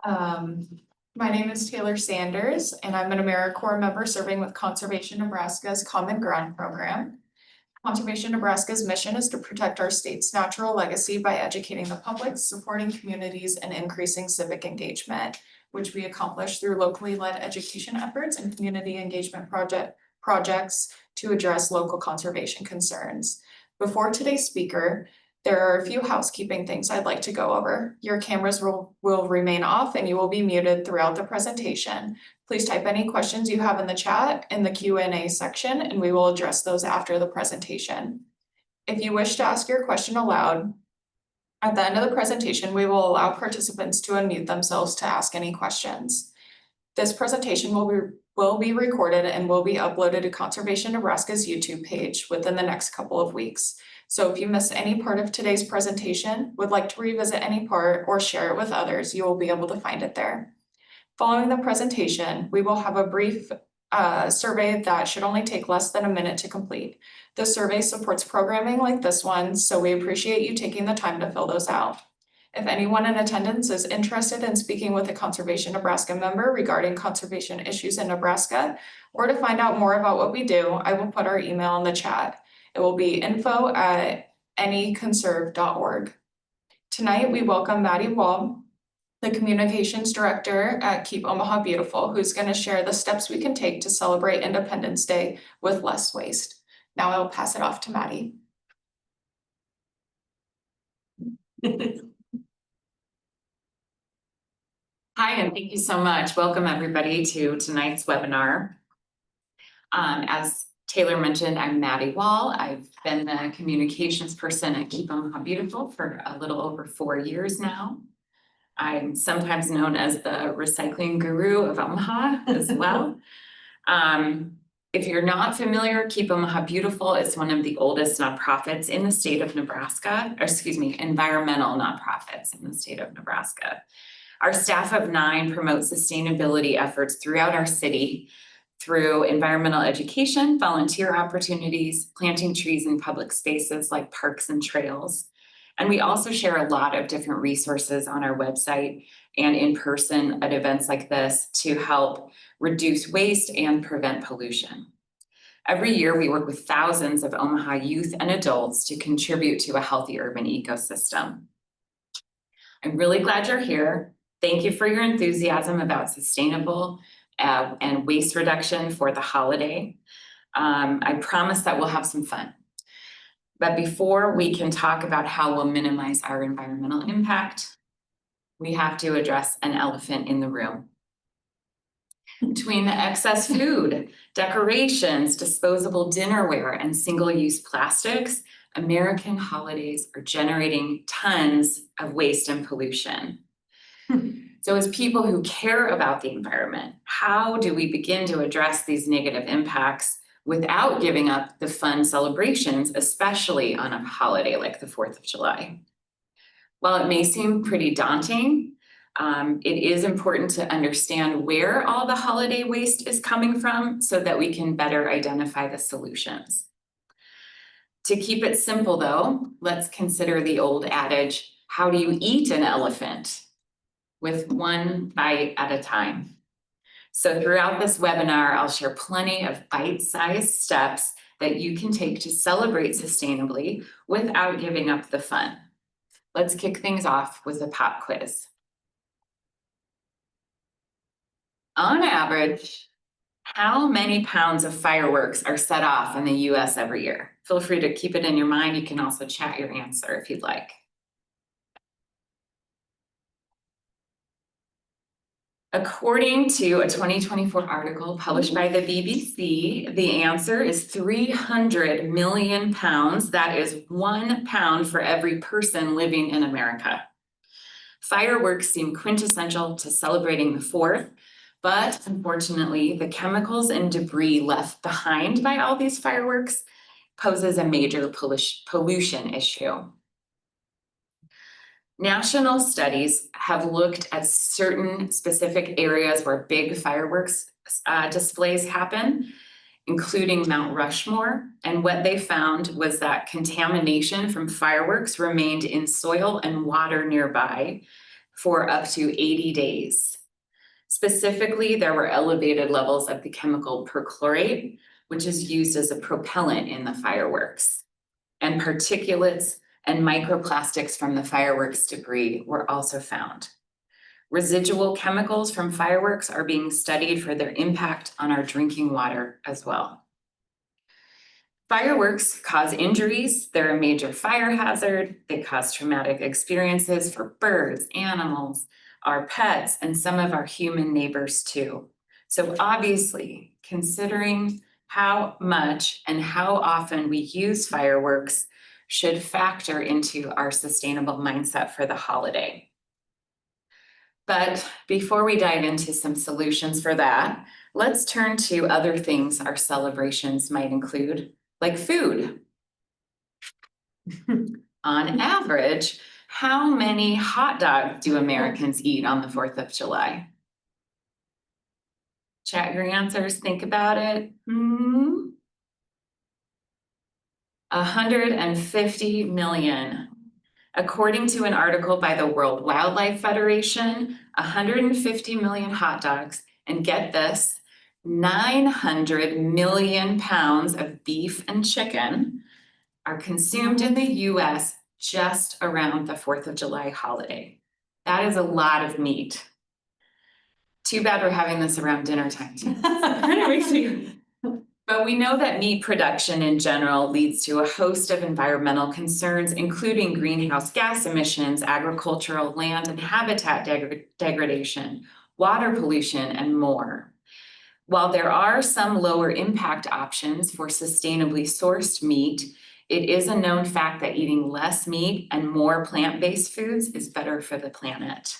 Um, my name is Taylor Sanders, and I'm an AmeriCorps member serving with Conservation Nebraska's Common Ground program. Conservation Nebraska's mission is to protect our state's natural legacy by educating the public, supporting communities, and increasing civic engagement, which we accomplish through locally led education efforts and community engagement projects to address local conservation concerns. Before today's speaker, there are a few housekeeping things I'd like to go over. Your cameras will remain off and you will be muted throughout the presentation. Please type any questions you have in the chat in the Q&A section, and we will address those after the presentation. If you wish to ask your question aloud, at the end of the presentation, we will allow participants to unmute themselves to ask any questions. This presentation will be recorded and will be uploaded to Conservation Nebraska's YouTube page within the next couple of weeks. So if you missed any part of today's presentation, would like to revisit any part or share it with others, you will be able to find it there. Following the presentation, we will have a brief survey that should only take less than a minute to complete. The survey supports programming like this one, so we appreciate you taking the time to fill those out. If anyone in attendance is interested in speaking with a Conservation Nebraska member regarding conservation issues in Nebraska, or to find out more about what we do, I will put our email in the chat. It will be info@anyconserve.org. Tonight, we welcome Maddy Wahl, the Communications Director at Keep Omaha Beautiful, who's going to share the steps we can take to celebrate Independence Day with less waste. Now I'll pass it off to Maddy. Hi, and thank you so much. Welcome everybody to tonight's webinar. As Taylor mentioned, I'm Maddy Wahl. I've been the communications person at Keep Omaha Beautiful for a little over 4 years now. I'm sometimes known as the recycling guru of Omaha as well. If you're not familiar, Keep Omaha Beautiful is one of the oldest nonprofits in the state of Nebraska, or excuse me, environmental nonprofits in the state of Nebraska. Our staff of 9 promotes sustainability efforts throughout our city through environmental education, volunteer opportunities, planting trees in public spaces like parks and trails. And we also share a lot of different resources on our website and in person at events like this to help reduce waste and prevent pollution. Every year, we work with thousands of Omaha youth and adults to contribute to a healthy urban ecosystem. I'm really glad you're here. Thank you for your enthusiasm about sustainable and waste reduction for the holiday. I promise that we'll have some fun. But before we can talk about how we'll minimize our environmental impact, we have to address an elephant in the room. Between the excess food, decorations, disposable dinnerware, and single-use plastics, American holidays are generating tons of waste and pollution. So as people who care about the environment, how do we begin to address these negative impacts without giving up the fun celebrations, especially on a holiday like the 4th of July? While it may seem pretty daunting, it is important to understand where all the holiday waste is coming from so that we can better identify the solutions. To keep it simple though, let's consider the old adage, how do you eat an elephant? With one bite at a time. So throughout this webinar, I'll share plenty of bite-sized steps that you can take to celebrate sustainably without giving up the fun. Let's kick things off with a pop quiz. On average, how many pounds of fireworks are set off in the US every year? Feel free to keep it in your mind. You can also chat your answer if you'd like. According to a 2024 article published by the BBC, the answer is 300 million pounds. That is 1 pound for every person living in America. Fireworks seem quintessential to celebrating the 4th, but unfortunately, the chemicals and debris left behind by all these fireworks poses a major pollution issue. National studies have looked at certain specific areas where big fireworks displays happen, including Mount Rushmore. And what they found was that contamination from fireworks remained in soil and water nearby, for up to 80 days. Specifically, there were elevated levels of the chemical perchlorate, which is used as a propellant in the fireworks. And particulates and microplastics from the fireworks debris were also found. Residual chemicals from fireworks are being studied for their impact on our drinking water as well. Fireworks cause injuries. They're a major fire hazard. They cause traumatic experiences for birds, animals, our pets, and some of our human neighbors too. So obviously, considering how much and how often we use fireworks should factor into our sustainable mindset for the holiday. But before we dive into some solutions for that, let's turn to other things our celebrations might include, like food. On average, how many hot dogs do Americans eat on the 4th of July? Chat your answers, think about it. 150 million. According to an article by the World Wildlife Federation, 150 million hot dogs, and get this, 900 million pounds of beef and chicken are consumed in the US just around the 4th of July holiday. That is a lot of meat. Too bad we're having this around dinner time too. But we know that meat production in general leads to a host of environmental concerns, including greenhouse gas emissions, agricultural land and habitat degradation, water pollution, and more. While there are some lower impact options for sustainably sourced meat, it is a known fact that eating less meat and more plant-based foods is better for the planet.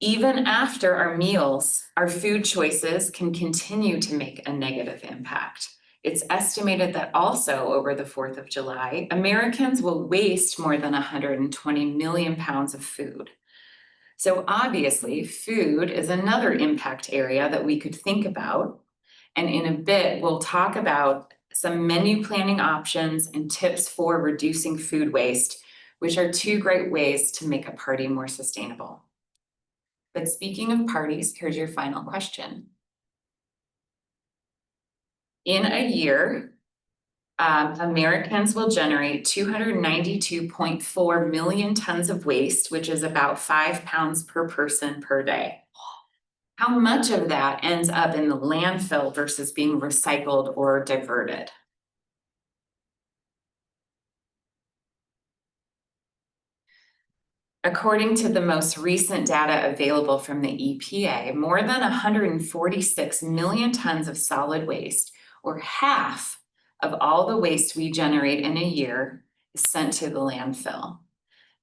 Even after our meals, our food choices can continue to make a negative impact. It's estimated that also over the 4th of July, Americans will waste more than 120 million pounds of food. So obviously, food is another impact area that we could think about. And in a bit, we'll talk about some menu planning options and tips for reducing food waste, which are 2 great ways to make a party more sustainable. But speaking of parties, here's your final question. In a year, Americans will generate 292.4 million tons of waste, which is about 5 pounds per person per day. How much of that ends up in the landfill versus being recycled or diverted? According to the most recent data available from the EPA, more than 146 million tons of solid waste, or half of all the waste we generate in a year, is sent to the landfill.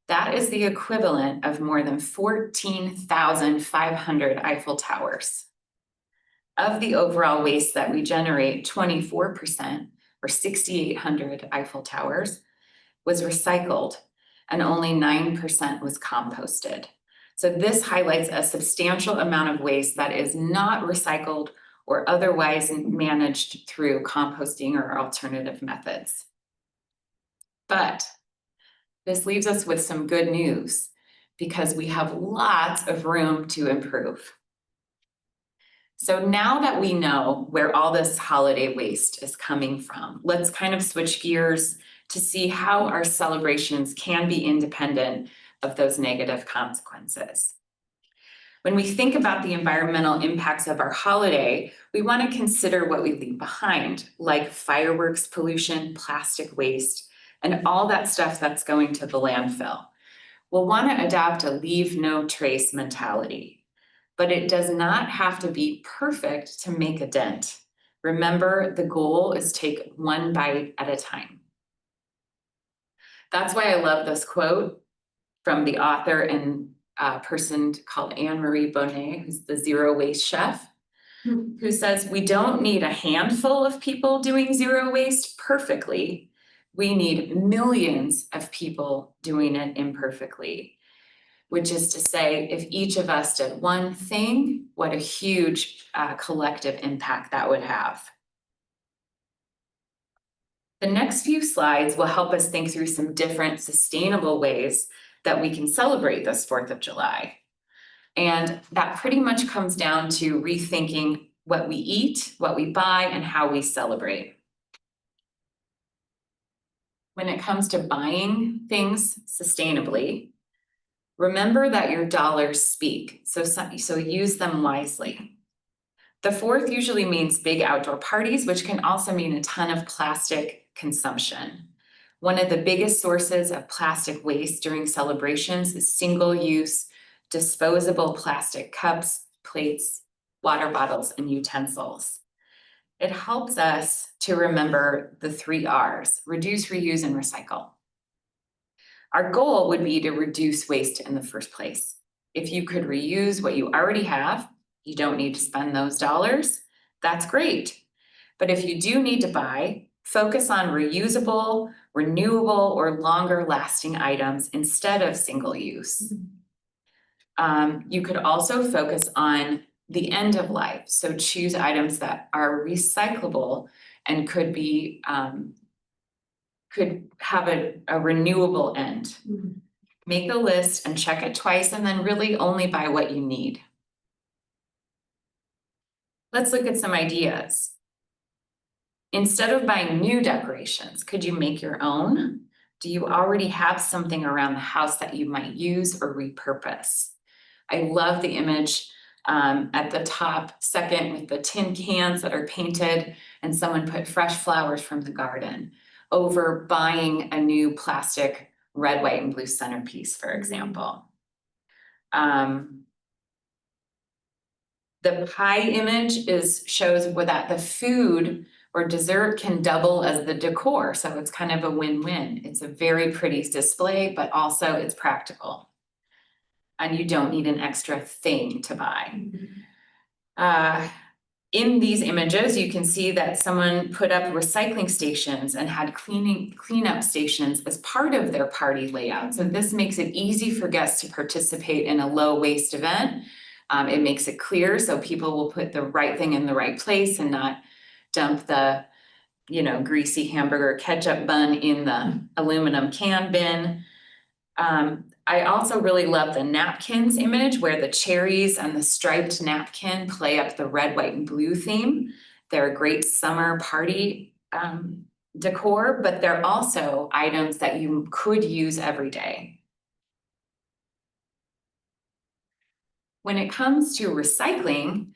That is the equivalent of more than 14,500 Eiffel Towers. Of the overall waste that we generate, 24%, or 6,800 Eiffel Towers, was recycled, and only 9% was composted. So this highlights a substantial amount of waste that is not recycled or otherwise managed through composting or alternative methods. But this leaves us with some good news because we have lots of room to improve. So now that we know where all this holiday waste is coming from, let's kind of switch gears to see how our celebrations can be independent of those negative consequences. When we think about the environmental impacts of our holiday, we want to consider what we leave behind, like fireworks pollution, plastic waste, and all that stuff that's going to the landfill. We'll want to adopt a leave no trace mentality, but it does not have to be perfect to make a dent. Remember, the goal is take one bite at a time. That's why I love this quote from the author and person called Anne-Marie Bonnet, who's the zero waste chef, who says, we don't need a handful of people doing zero waste perfectly. We need millions of people doing it imperfectly, which is to say, if each of us did one thing, what a huge collective impact that would have. The next few slides will help us think through some different sustainable ways that we can celebrate this 4th of July. And that pretty much comes down to rethinking what we eat, what we buy, and how we celebrate. When it comes to buying things sustainably, remember that your dollars speak, so use them wisely. The 4th usually means big outdoor parties, which can also mean a ton of plastic consumption. One of the biggest sources of plastic waste during celebrations is single-use disposable plastic cups, plates, water bottles, and utensils. It helps us to remember the 3 R's: reduce, reuse, and recycle. Our goal would be to reduce waste in the first place. If you could reuse what you already have, you don't need to spend those dollars, that's great. But if you do need to buy, focus on reusable, renewable, or longer lasting items instead of single use. You could also focus on the end of life, so choose items that are recyclable and could be could have a renewable end. Make a list and check it twice, and then really only buy what you need. Let's look at some ideas. Instead of buying new decorations, could you make your own? Do you already have something around the house that you might use or repurpose? I love the image at the top second with the tin cans that are painted and someone put fresh flowers from the garden over buying a new plastic red, white, and blue centerpiece, for example. The pie image shows that the food or dessert can double as the decor, so it's kind of a win-win. It's a very pretty display, but also it's practical. And you don't need an extra thing to buy. In these images, you can see that someone put up recycling stations and had cleanup stations as part of their party layout. So this makes it easy for guests to participate in a low waste event. It makes it clear so people will put the right thing in the right place and not dump the, greasy hamburger ketchup bun in the aluminum can bin. I also really love the napkins image where the cherries and the striped napkin play up the red, white, and blue theme. They're a great summer party decor, but they're also items that you could use every day. When it comes to recycling,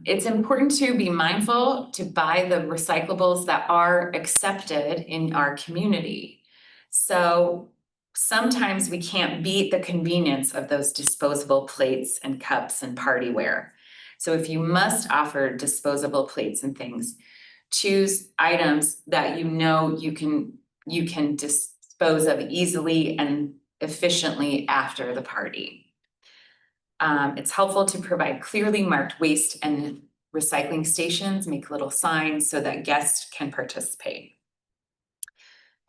it's important to be mindful to buy the recyclables that are accepted in our community. So sometimes we can't beat the convenience of those disposable plates and cups and partyware. So if you must offer disposable plates and things, choose items that you can dispose of easily and efficiently after the party. It's helpful to provide clearly marked waste and recycling stations, make little signs so that guests can participate.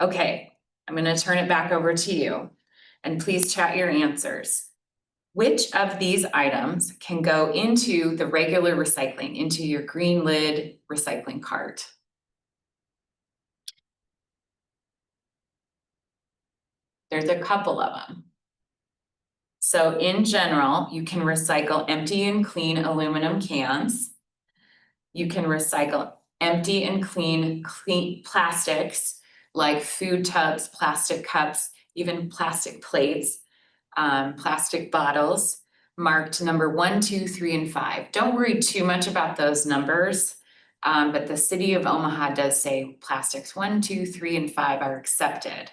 Okay, I'm going to turn it back over to you, and please chat your answers. Which of these items can go into the regular recycling, into your green lid recycling cart? There's a couple of them. So in general, you can recycle empty and clean aluminum cans. You can recycle empty and clean plastics like food tubs, plastic cups, even plastic plates, plastic bottles marked number 1, 2, 3, and 5. Don't worry too much about those numbers, but the city of Omaha does say plastics 1, 2, 3, and 5 are accepted.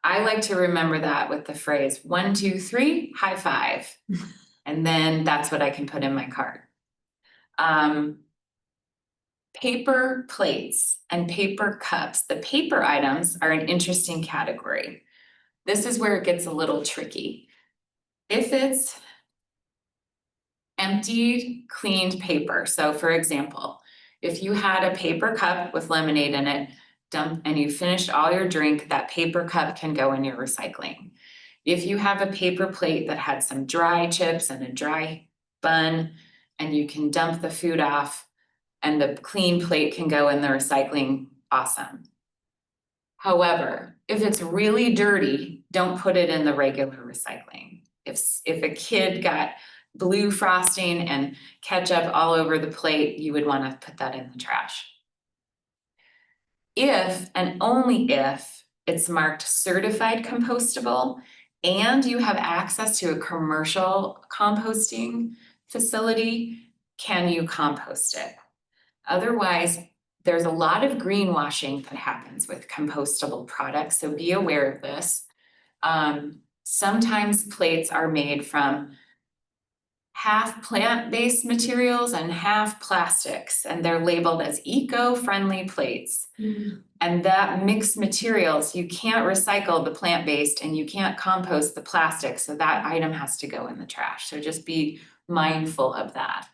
I like to remember that with the phrase 1, 2, 3, high five. And then that's what I can put in my cart. Paper plates and paper cups. The paper items are an interesting category. This is where it gets a little tricky. If it's emptied, cleaned paper, so for example, if you had a paper cup with lemonade in it, and you finished all your drink, that paper cup can go in your recycling. If you have a paper plate that had some dry chips and a dry bun, and you can dump the food off, and the clean plate can go in the recycling, awesome. However, if it's really dirty don't put it in the regular recycling. If a kid got blue frosting and ketchup all over the plate, you would want to put that in the trash. If and only if it's marked certified compostable and you have access to a commercial composting facility, can you compost it? Otherwise, there's a lot of greenwashing that happens with compostable products, so be aware of this. Sometimes plates are made from half plant-based materials and half plastics, and they're labeled as eco-friendly plates. And that mixed materials, you can't recycle the plant-based and you can't compost the plastic, so that item has to go in the trash. So just be mindful of that.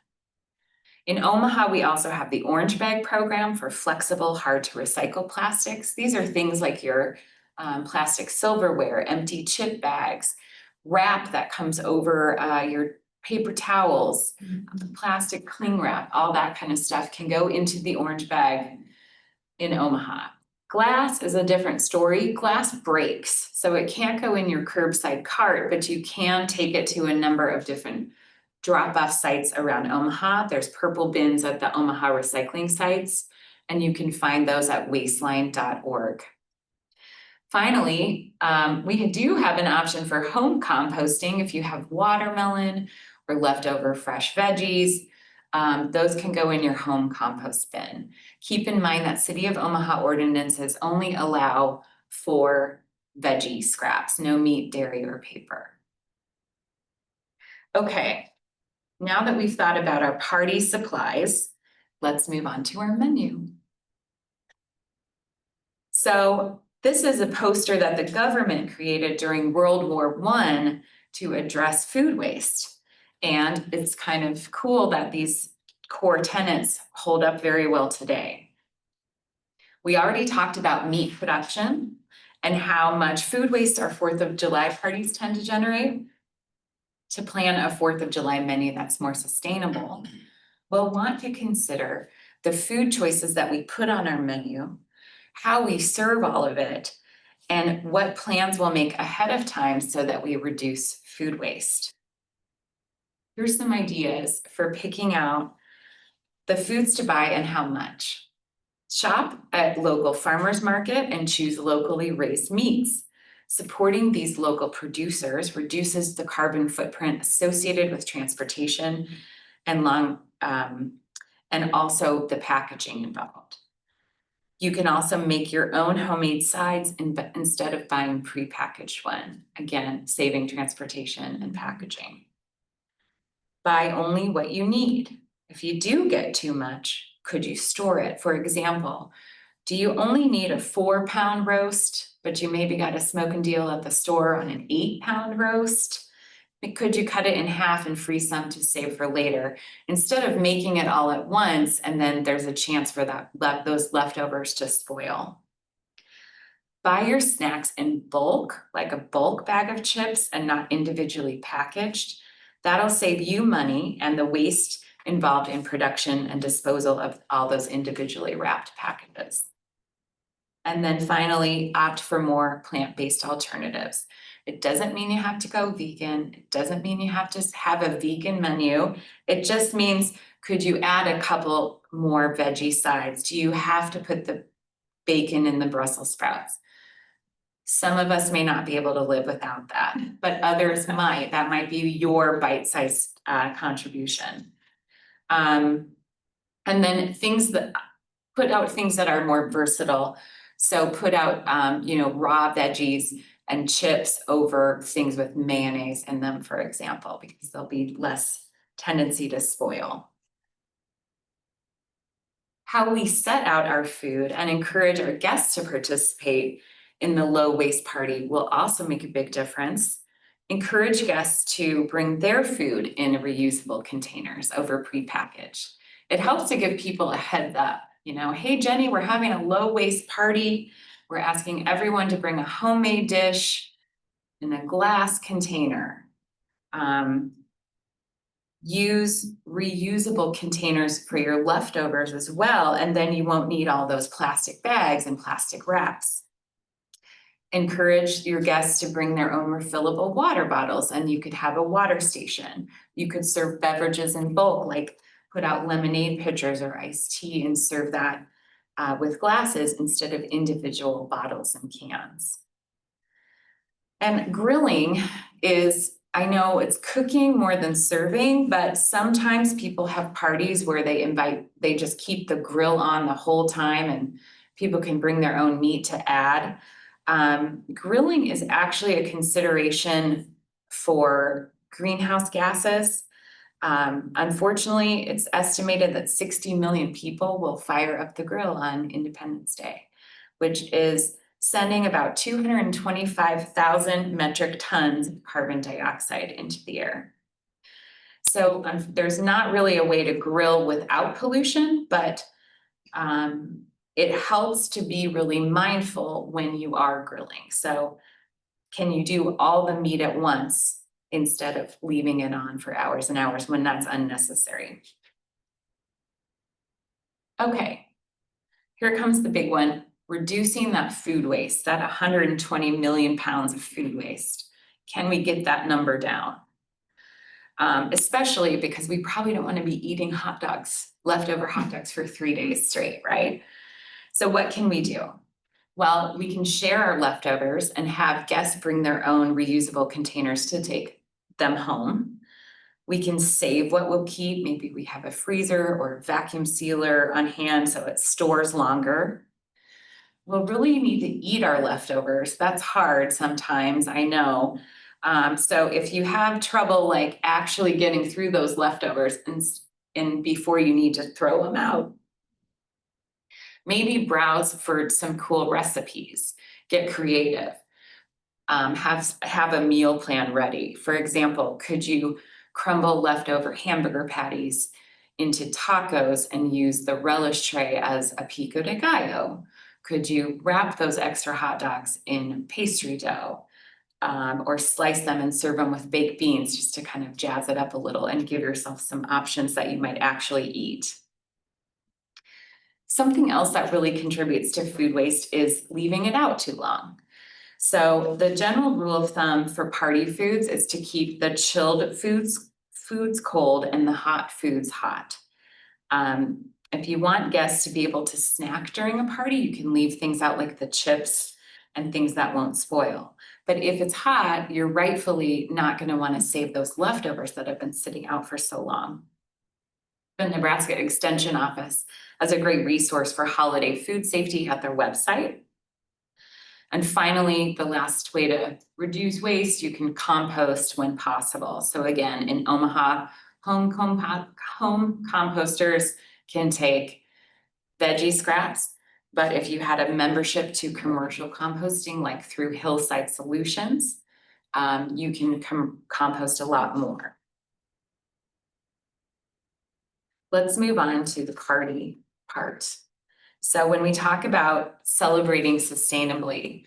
In Omaha, we also have the Orange Bag Program for flexible, hard to recycle plastics. These are things like your plastic silverware, empty chip bags, wrap that comes over your paper towels, plastic cling wrap, all that kind of stuff can go into the orange bag in Omaha. Glass is a different story. Glass breaks, so it can't go in your curbside cart, but you can take it to a number of different drop-off sites around Omaha. There's purple bins at the Omaha recycling sites, and you can find those at wasteline.org. Finally, we do have an option for home composting if you have watermelon or leftover fresh veggies. Those can go in your home compost bin. Keep in mind that City of Omaha ordinances only allow for veggie scraps, no meat, dairy, or paper. Okay, now that we've thought about our party supplies, let's move on to our menu. So this is a poster that the government created during World War I to address food waste. And it's kind of cool that these core tenets hold up very well today. We already talked about meat production and how much food waste our 4th of July parties tend to generate. To plan a 4th of July menu that's more sustainable, we'll want to consider the food choices that we put on our menu, how we serve all of it, and what plans we'll make ahead of time so that we reduce food waste. Here's some ideas for picking out the foods to buy and how much. Shop at local farmers market and choose locally raised meats. Supporting these local producers reduces the carbon footprint associated with transportation and and also the packaging involved. You can also make your own homemade sides instead of buying prepackaged one. Again, saving transportation and packaging. Buy only what you need. If you do get too much, could you store it? For example, do you only need a 4-pound roast, but you maybe got a smoking deal at the store on an 8-pound roast? Could you cut it in half and freeze some to save for later, instead of making it all at once and then there's a chance for those leftovers to spoil? Buy your snacks in bulk, like a bulk bag of chips and not individually packaged. That'll save you money and the waste involved in production and disposal of all those individually wrapped packages. And then finally, opt for more plant-based alternatives. It doesn't mean you have to go vegan. It doesn't mean you have to have a vegan menu. It just means, could you add a couple more veggie sides? Do you have to put the bacon in the Brussels sprouts? Some of us may not be able to live without that, but others might. That might be your bite-sized contribution. And then put out things that are more versatile. So put out, raw veggies and chips over things with mayonnaise in them, for example, because there'll be less tendency to spoil. How we set out our food and encourage our guests to participate in the low waste party will also make a big difference. Encourage guests to bring their food in reusable containers over prepackaged. It helps to give people a heads up. Hey, Jenny, we're having a low waste party. We're asking everyone to bring a homemade dish in a glass container. Use reusable containers for your leftovers as well, and then you won't need all those plastic bags and plastic wraps. Encourage your guests to bring their own refillable water bottles, and you could have a water station. You could serve beverages in bulk, like put out lemonade pitchers or iced tea and serve that with glasses instead of individual bottles and cans. And grilling is, I know it's cooking more than serving, but sometimes people have parties where they just keep the grill on the whole time and people can bring their own meat to add. Grilling is actually a consideration for greenhouse gases. Unfortunately, it's estimated that 60 million people will fire up the grill on Independence Day, which is sending about 225,000 metric tons of carbon dioxide into the air. So there's not really a way to grill without pollution, but it helps to be really mindful when you are grilling. So can you do all the meat at once instead of leaving it on for hours and hours when that's unnecessary? Okay, here comes the big one, reducing that food waste, that 120 million pounds of food waste. Can we get that number down? Especially because we probably don't want to be eating hot dogs, leftover hot dogs for 3 days straight, right? So what can we do? Well, we can share our leftovers and have guests bring their own reusable containers to take them home. We can save what we'll keep. Maybe we have a freezer or a vacuum sealer on hand so it stores longer. We'll really need to eat our leftovers. That's hard sometimes, I know. So if you have trouble like actually getting through those leftovers and before you need to throw them out, maybe browse for some cool recipes, get creative, have a meal plan ready. For example, could you crumble leftover hamburger patties into tacos and use the relish tray as a pico de gallo? Could you wrap those extra hot dogs in pastry dough? Or slice them and serve them with baked beans just to kind of jazz it up a little and give yourself some options that you might actually eat. Something else that really contributes to food waste is leaving it out too long. So the general rule of thumb for party foods is to keep the chilled foods cold and the hot foods hot. If you want guests to be able to snack during a party, you can leave things out like the chips and things that won't spoil. But if it's hot, you're rightfully not going to want to save those leftovers that have been sitting out for so long. The Nebraska Extension Office has a great resource for holiday food safety at their website. And finally, the last way to reduce waste, you can compost when possible. So again, in Omaha, home composters can take veggie scraps, but if you had a membership to commercial composting, like through Hillside Solutions, you can compost a lot more. Let's move on to the party part. So when we talk about celebrating sustainably,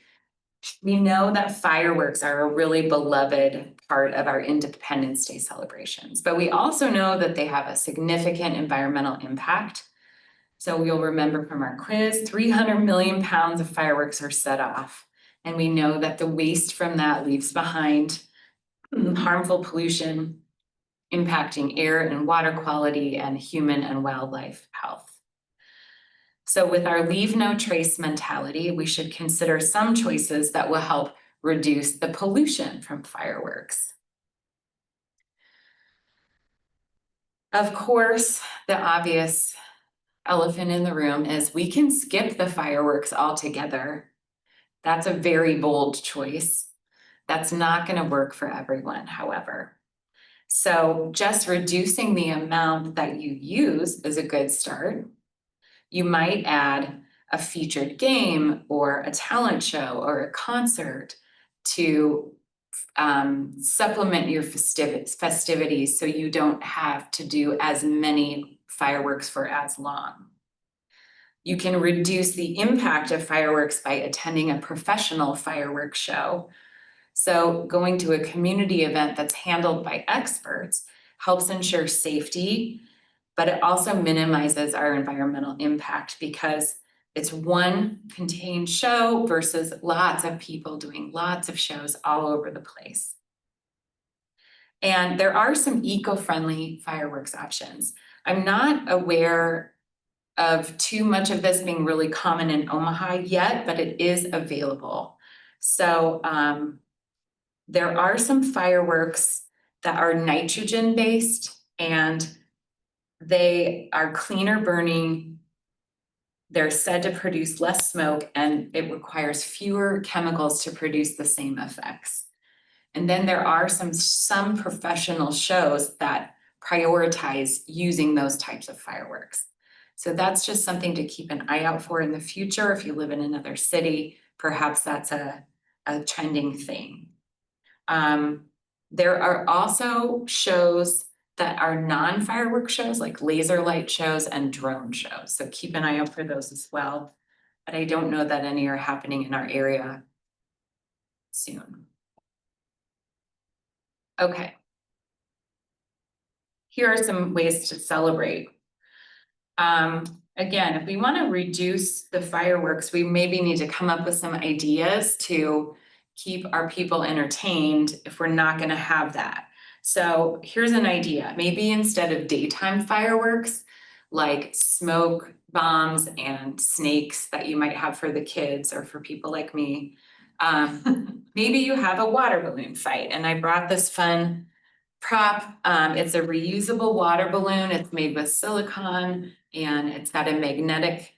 we know that fireworks are a really beloved part of our Independence Day celebrations, but we also know that they have a significant environmental impact. So you'll remember from our quiz, 300 million pounds of fireworks are set off. And we know that the waste from that leaves behind harmful pollution, impacting air and water quality and human and wildlife health. So with our leave no trace mentality, we should consider some choices that will help reduce the pollution from fireworks. Of course, the obvious elephant in the room is we can skip the fireworks altogether. That's a very bold choice. That's not going to work for everyone, however. So just reducing the amount that you use is a good start. You might add a featured game or a talent show or a concert to supplement your festivities so you don't have to do as many fireworks for as long. You can reduce the impact of fireworks by attending a professional fireworks show. So going to a community event that's handled by experts helps ensure safety, but it also minimizes our environmental impact because It's one contained show versus lots of people doing lots of shows all over the place. And there are some eco-friendly fireworks options. I'm not aware of too much of this being really common in Omaha yet, but it is available. So there are some fireworks that are nitrogen based and they are cleaner burning. They're said to produce less smoke and it requires fewer chemicals to produce the same effects. And then there are some professional shows that prioritize using those types of fireworks. So that's just something to keep an eye out for in the future. If you live in another city, perhaps that's a trending thing. There are also shows that are non-firework shows like laser light shows and drone shows. So keep an eye out for those as well. But I don't know that any are happening in our area soon. Okay. Here are some ways to celebrate. Again, if we want to reduce the fireworks, we maybe need to come up with some ideas to keep our people entertained if we're not going to have that. So here's an idea. Maybe instead of daytime fireworks, like smoke bombs and snakes that you might have for the kids or for people like me, maybe you have a water balloon fight. And I brought this fun prop. It's a reusable water balloon. It's made with silicone and it's got a magnetic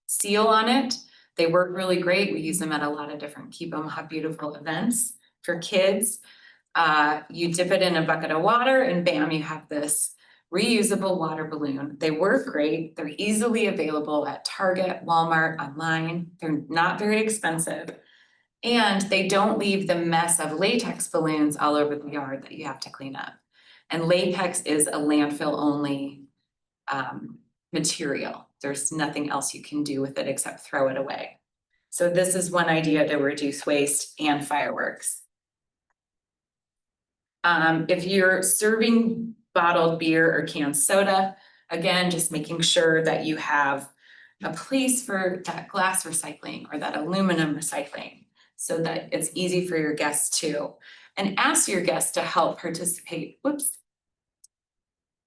seal on it. They work really great. We use them at a lot of different Keep Omaha Beautiful events for kids. You dip it in a bucket of water and bam, you have this reusable water balloon. They work great. They're easily available at Target, Walmart, online. They're not very expensive. And they don't leave the mess of latex balloons all over the yard that you have to clean up. And latex is a landfill only material. There's nothing else you can do with it except throw it away. So this is one idea to reduce waste and fireworks. If you're serving bottled beer or canned soda, again, just making sure that you have a place for that glass recycling or that aluminum recycling so that it's easy for your guests too. And ask your guests to help participate,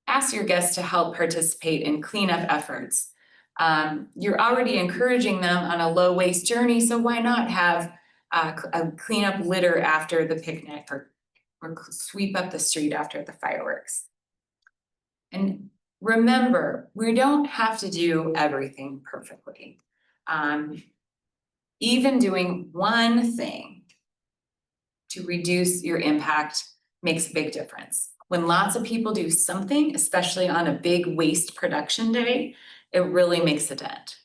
ask your guests to help participate in cleanup efforts. You're already encouraging them on a low waste journey, so why not have a cleanup litter after the picnic or sweep up the street after the fireworks. And remember, we don't have to do everything perfectly. Even doing one thing to reduce your impact makes a big difference. When lots of people do something, especially on a big waste production day, it really makes a dent.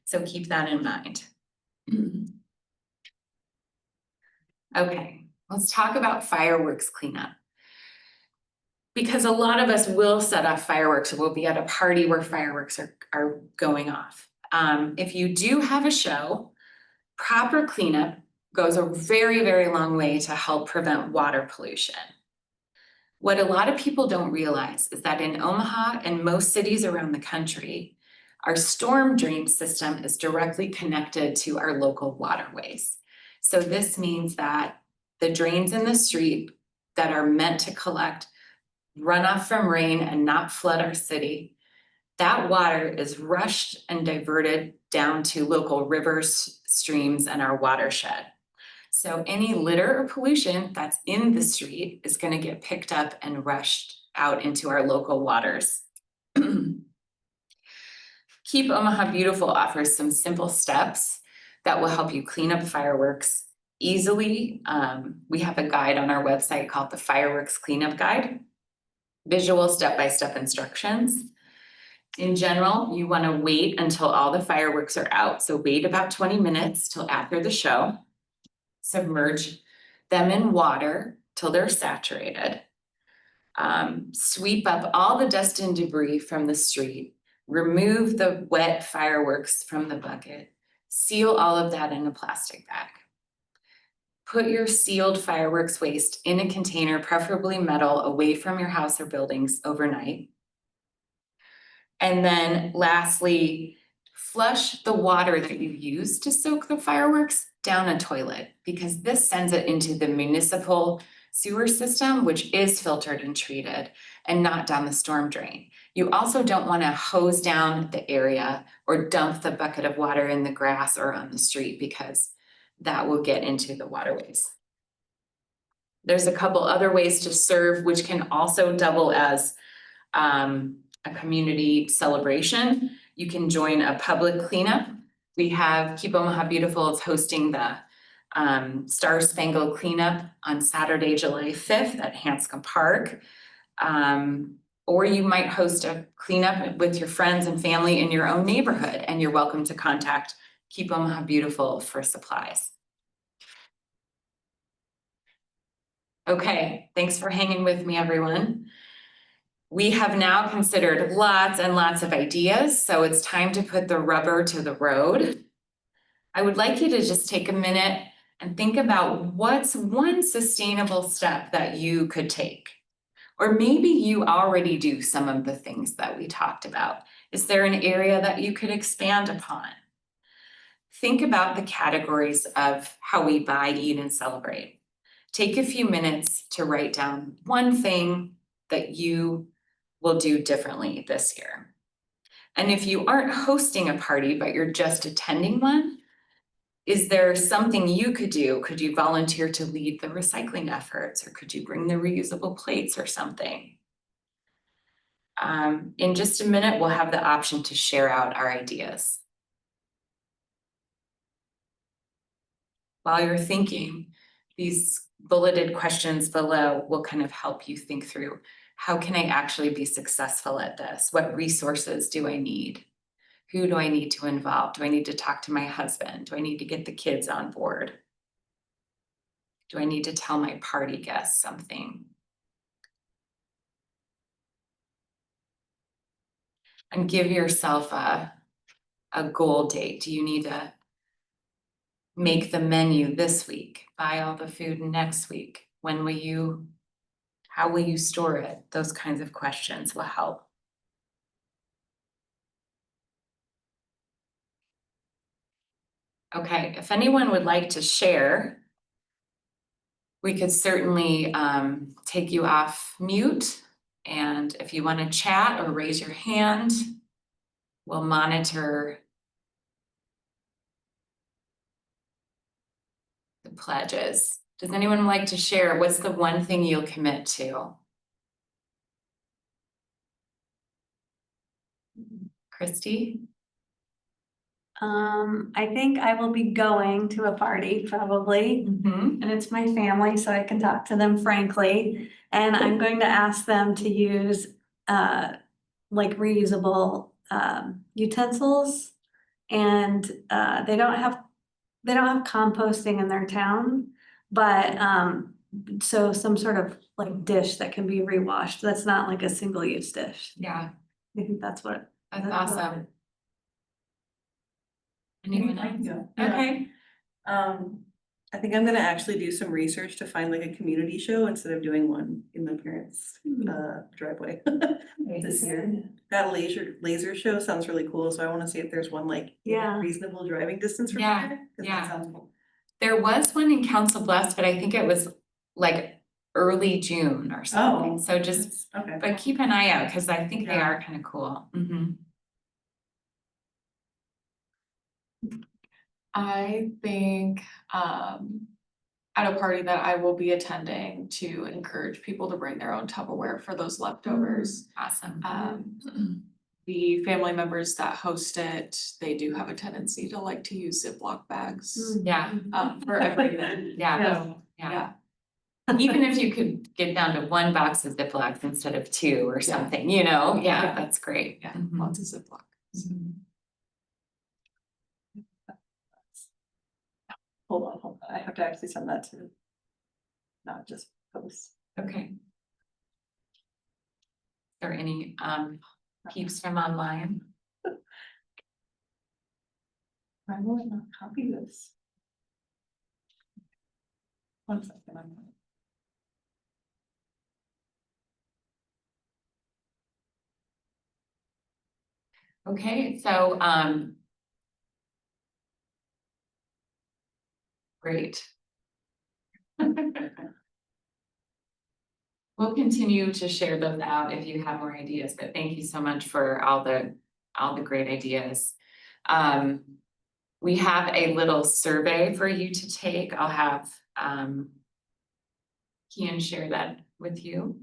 So keep that in mind. Okay, let's talk about fireworks cleanup. Because a lot of us will set off fireworks or we'll be at a party where fireworks are going off. If you do have a show, proper cleanup goes a very, very long way to help prevent water pollution. What a lot of people don't realize is that in Omaha and most cities around the country, our storm drain system is directly connected to our local waterways. So this means that the drains in the street that are meant to collect runoff from rain and not flood our city, that water is rushed and diverted down to local rivers, streams, and our watershed. So any litter or pollution that's in the street is going to get picked up and rushed out into our local waters. Keep Omaha Beautiful offers some simple steps that will help you clean up fireworks easily. We have a guide on our website called the Fireworks Cleanup Guide, visual step-by-step instructions. In general, you want to wait until all the fireworks are out. So wait about 20 minutes till after the show. Submerge them in water till they're saturated. Sweep up all the dust and debris from the street. Remove the wet fireworks from the bucket. Seal all of that in a plastic bag. Put your sealed fireworks waste in a container, preferably metal, away from your house or buildings overnight. And then lastly, flush the water that you use to soak the fireworks down a toilet, because this sends it into the municipal sewer system, which is filtered and treated, and not down the storm drain. You also don't want to hose down the area or dump the bucket of water in the grass or on the street, because that will get into the waterways. There's a couple other ways to serve, which can also double as a community celebration. You can join a public cleanup. We have Keep Omaha Beautiful is hosting the Star Spangled Cleanup on Saturday, July 5th at Hanscom Park. Or you might host a cleanup with your friends and family in your own neighborhood, and you're welcome to contact Keep Omaha Beautiful for supplies. Okay, thanks for hanging with me, everyone. We have now considered lots and lots of ideas, so it's time to put the rubber to the road. I would like you to just take a minute and think about what's one sustainable step that you could take. Or maybe you already do some of the things that we talked about. Is there an area that you could expand upon? Think about the categories of how we buy, eat, and celebrate. Take a few minutes to write down one thing that you will do differently this year. And if you aren't hosting a party, but you're just attending one, is there something you could do? Could you volunteer to lead the recycling efforts, or could you bring the reusable plates or something? In just a minute, we'll have the option to share out our ideas. While you're thinking, these bulleted questions below will kind of help you think through, how can I actually be successful at this? What resources do I need? Who do I need to involve? Do I need to talk to my husband? Do I need to get the kids on board? Do I need to tell my party guests something? And give yourself a goal date. Do you need to make the menu this week? Buy all the food next week? How will you store it? Those kinds of questions will help. Okay, if anyone would like to share, we could certainly take you off mute. And if you want to chat or raise your hand, we'll monitor the pledges. Does anyone like to share? What's the one thing you'll commit to? Christy? I think I will be going to a party probably, Mm-hmm. and it's my family, so I can talk to them frankly. And I'm going to ask them to use like reusable utensils. And they don't have composting in their town, but so some sort of like dish that can be rewashed. That's not like a single-use dish. Yeah, I think that's what. that's That's what- awesome. Anyone I can else? go. Yeah. Okay, I think I'm gonna actually do some research to find like a community show instead of doing one in my parents' driveway this year. That laser show sounds really cool, so I wanna see if there's one like Yeah. reasonable driving distance from Yeah, here. 'Cause yeah. that sounds cool. there was one in Council Bluffs, but I think it was like early June or something. Oh. So just, Okay. but keep an eye out, because I think they Yeah. are kind of cool. Mhm. I think at a party that I will be attending, to encourage people to bring their own Tupperware for those leftovers. Awesome. The family members that host it, they do have a tendency to like to use Ziploc bags Yeah, for everything. yeah, So, yeah. Even if you could get down to one box of Ziplocs instead of two or something, yeah, Yeah. that's great. Yeah, Mhm. lots of Ziploc. Mhm. Hold on. I have to actually send that to, not just post. Okay. Are there any peeps from online? Why will it not copy this? One second, I'm. Okay, so Great. We'll continue to share those out if you have more ideas, but thank you so much for all the great ideas. We have a little survey for you to take. I'll have Kian share that with you.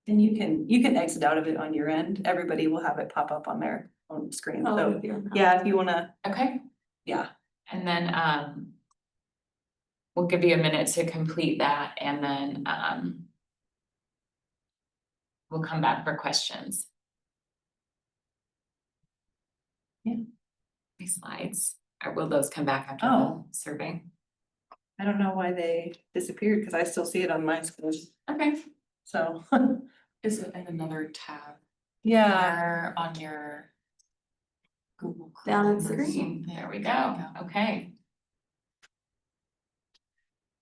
And you can exit out of it on your end. Everybody will have it pop up on their own screen. So yeah, if you wanna, Okay. yeah. And then we'll give you a minute to complete that, and then we'll come back for questions. Yeah. These slides, or will those come back after Oh. the survey? I don't know why they disappeared because I still see it on my screen. Okay. So, Is it in another tab yeah. or on your Google Down Chrome in or screen. something? There we go. Okay.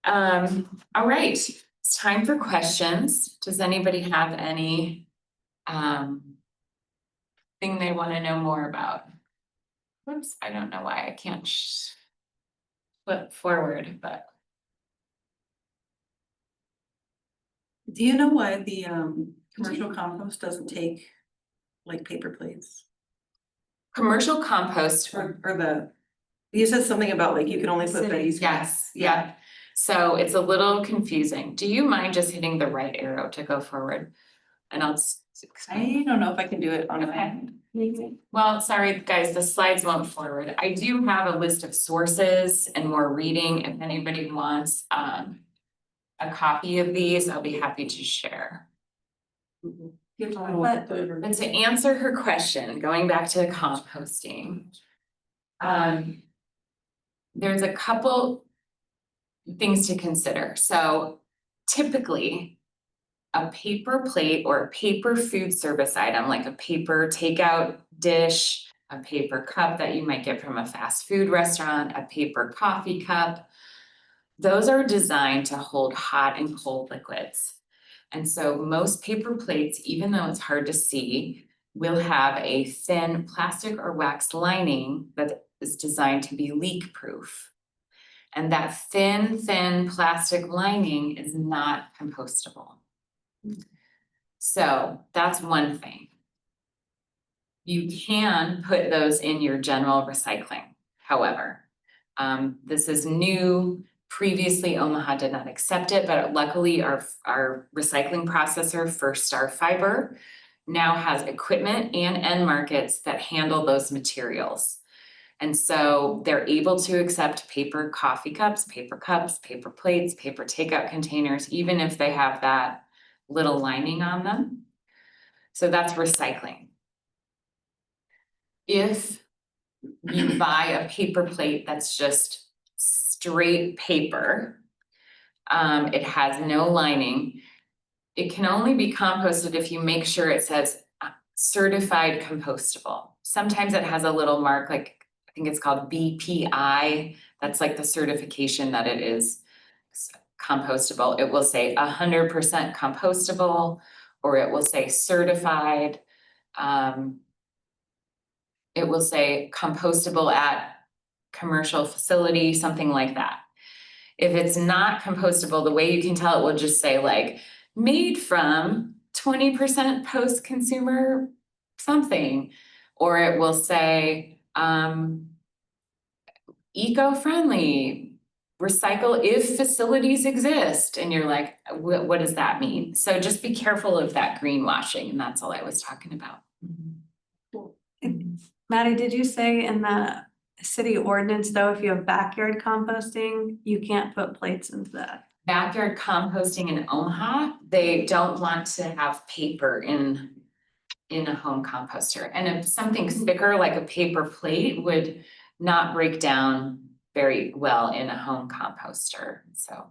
All right, it's time for questions. Does anybody have any thing they want to know more about? Whoops, I don't know why I can't flip forward, but Do you know why the commercial compost doesn't take like paper plates? commercial compost. Or you said something about like you can only put veggies. Yes, yeah. So it's a little confusing. Do you mind just hitting the right arrow to go forward? And I'll explain. I don't know if I can do it on my Okay. end. Well, sorry, guys, the slides won't forward. I do have a list of sources and more reading. If anybody wants a copy of these, I'll be happy to share. But to answer her question, going back to composting, there's a couple things to consider. So typically, a paper plate or a paper food service item, like a paper takeout dish, a paper cup that you might get from a fast food restaurant, a paper coffee cup, those are designed to hold hot and cold liquids. And so most paper plates, even though it's hard to see, will have a thin plastic or wax lining that is designed to be leak proof. And that thin plastic lining is not compostable. So that's one thing. You can put those in your general recycling, however. This is new. Previously, Omaha did not accept it, but luckily our recycling processor for Star Fiber now has equipment and end markets that handle those materials. And so they're able to accept paper coffee cups, paper plates, paper takeout containers, even if they have that little lining on them. So that's recycling. If you buy a paper plate that's just straight paper, it has no lining, it can only be composted if you make sure it says certified compostable. Sometimes it has a little mark, like I think it's called BPI, that's like the certification that it is compostable. It will say 100% compostable, or it will say certified. It will say compostable at commercial facility, something like that. If it's not compostable, the way you can tell, it will just say like made from 20% post-consumer something, or it will say eco-friendly, recycle if facilities exist, and you're like, what does that mean? So just be careful of that greenwashing, and that's all I was talking about. Maddie, did you say in the city ordinance though, if you have backyard composting, you can't put plates into that? Backyard composting in Omaha, they don't want to have paper in a home composter. And if something thicker like a paper plate would not break down very well in a home composter, so.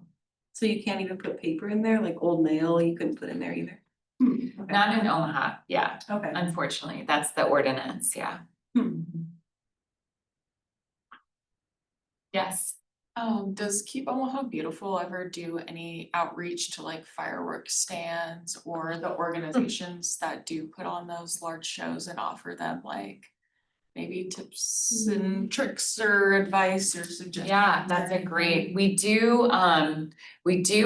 So you can't even put paper in there, like old mail, you couldn't put in there either? Okay. Not in Omaha, yeah, Okay. unfortunately, that's the ordinance, yeah. Yes. Does Keep Omaha Beautiful ever do any outreach to like fireworks stands or the organizations that do put on those large shows and offer them like maybe tips and tricks or advice or suggestions? Yeah, that's a great, we do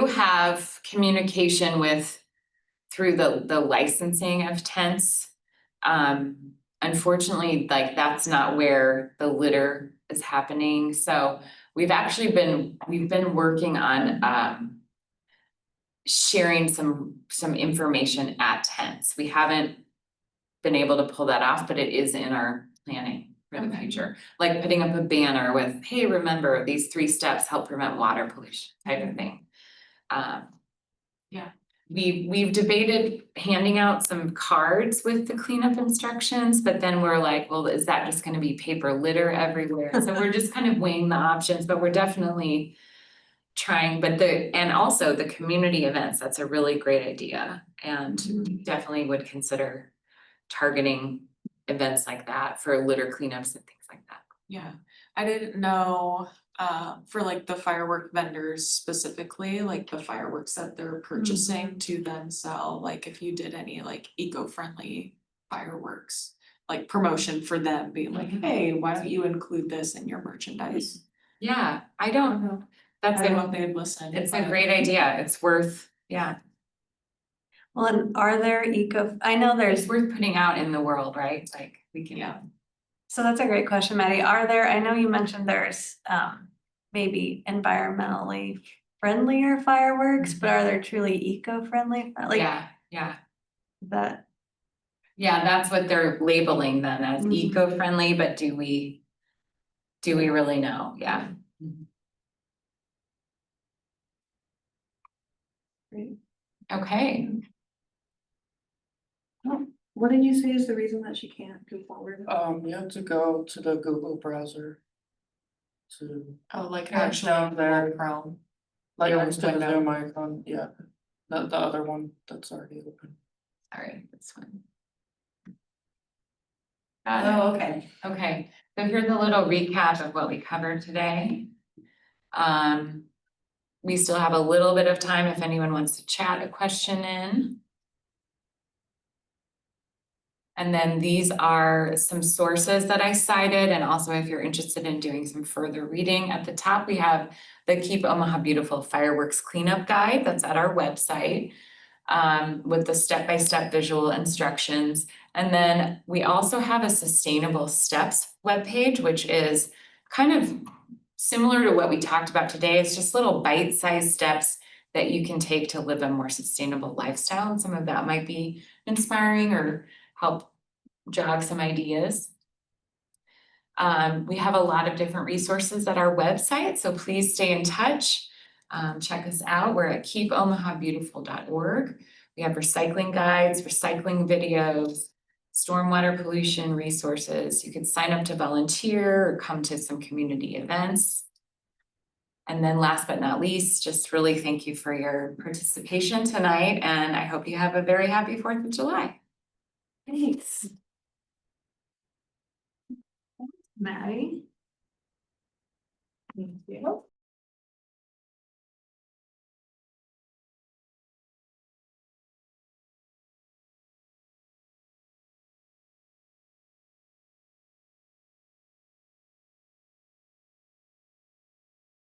have communication with, through the licensing of tents. Unfortunately, like that's not where the litter is happening, so we've been working on sharing some information at tents. We haven't been able to pull that off, but it is in our planning for the Okay. future. Like putting up a banner with, hey, remember, these 3 steps help prevent water pollution, type of thing. Yeah, we've debated handing out some cards with the cleanup instructions, but then we're like, well, is that just gonna be paper litter everywhere? So we're just kind of weighing the options, but we're definitely trying, and also the community events, that's a really great idea. And definitely would consider targeting events like that for litter cleanups and things like that. Yeah, I didn't know, for like the firework vendors specifically, like the fireworks that they're purchasing to then sell, like if you did any like eco-friendly fireworks. Like promotion for them, being like, hey, why don't you include this in your merchandise? Yeah, I don't know. That's I don't know if a, they'd listen. it's a but- great idea. It's worth, yeah, Well, and are there I know it's there's, worth putting out in the world, right? Like we can. Yeah. so that's a great question, Maddie. Are there, I know you mentioned there's maybe environmentally friendlier fireworks, but are there truly eco-friendly? Like Yeah. that, Yeah, that's what they're labeling them as Mhm. eco-friendly, but do we really know? Yeah. Great. Okay, What did you say is the reason that she can't go forward? You have to go to the Google browser. To, Oh, like Yeah, actually down there. Chrome. like, Yeah, instead of window. Zoom icon, yeah, the other one that's already open. all right, this one. Got it. Oh, okay. Okay, so here's a little recap of what we covered today. We still have a little bit of time if anyone wants to chat a question in. And then these are some sources that I cited, and also if you're interested in doing some further reading, at the top we have the Keep Omaha Beautiful Fireworks Cleanup Guide that's at our website. With the step-by-step visual instructions. And then we also have a Sustainable Steps webpage, which is kind of similar to what we talked about today. It's just little bite-sized steps that you can take to live a more sustainable lifestyle. And some of that might be inspiring or help jog some ideas. We have a lot of different resources at our website, so please stay in touch. Check us out. We're at keepomahabeautiful.org. We have recycling guides, recycling videos, stormwater pollution resources. You can sign up to volunteer or come to some community events. And then last but not least, just really thank you for your participation tonight, and I hope you have a very happy 4th of July. thanks. Maddie? Thank you.